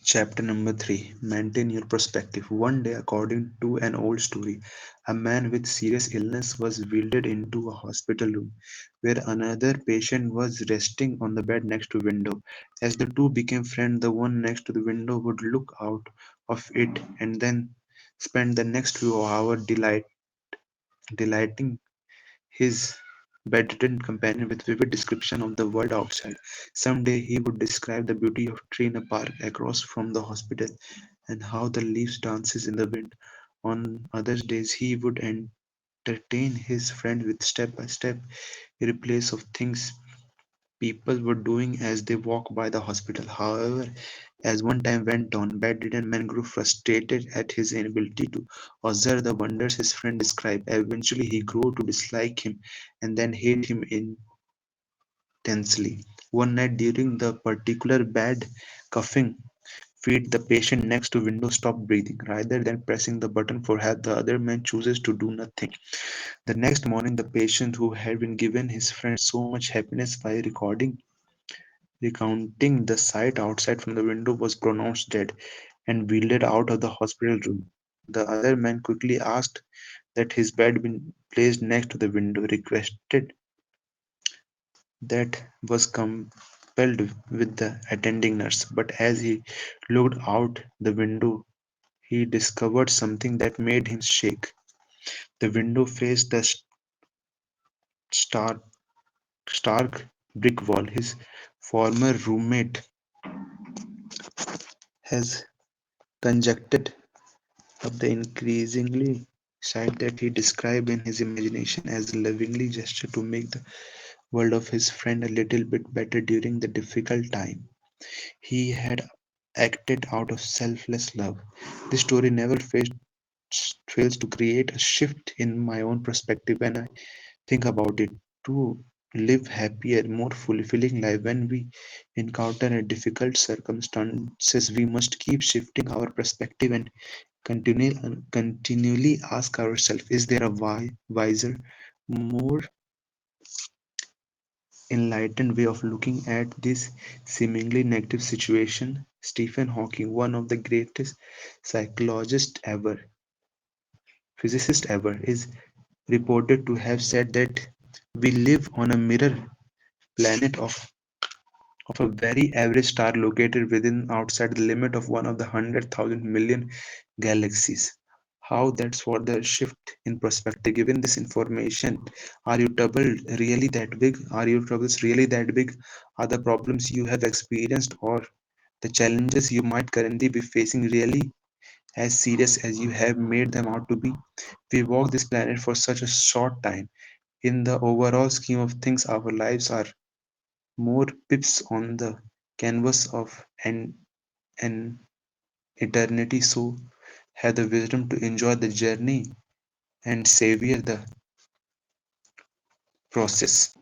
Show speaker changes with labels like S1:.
S1: Chapter number 3. Maintain your perspective. One day, according to an old story, a man with serious illness was wheeled into a hospital room where another patient was resting on the bed next to window. As the two became friends, the one next to the window would look out of it and then spend the next few hours delighting his bedridden companion with vivid description of the world outside. Some day he would describe the beauty of tree in a park across from the hospital and how the leaves dances in the wind. On other days he would entertain his friend with step-by-step replays of things people were doing as they walked by the hospital. However, as one time went on, bedridden man grew frustrated at his inability to observe the wonders his friend described. Eventually, he grew to dislike him and then hate him intensely. One night during the particular bad coughing fit, the patient next to window stopped breathing. Rather than pressing the button for help, the other man chooses to do nothing. The next morning, the patient who had been given his friend so much happiness by recounting the sight outside from the window was pronounced dead and wheeled out of the hospital room. The other man quickly asked that his bed be placed next to the window, requested that was compelled with the attending nurse. But as he looked out the window, he discovered something that made him shake. The window faced the stark, stark brick wall. His former roommate has conjectured of the increasingly sight that he described in his imagination as a lovingly gesture to make the world of his friend a little bit better during the difficult time. He had acted out of selfless love. This story never fails to create a shift in my own perspective when I think about it. To live happier, more fulfilling life when we encounter a difficult circumstances, we must keep shifting our perspective and continually ask ourselves, is there a wiser, more enlightened way of looking at this seemingly negative situation? Stephen Hawking, one of the greatest psychologists ever, physicists ever, is reported to have said that we live on a mirror planet of a very average star located within outside the limit of one of the 100,000 million galaxies. How that's for the shift in perspective. Given this information, are your troubles really that big? Are your troubles really that big? Are the problems you have experienced or the challenges you might currently be facing really as serious as you have made them out to be? We walk this planet for such a short time. In the overall scheme of things, our lives are more pips on the canvas of an eternity, so have the wisdom to enjoy the journey and savor the process.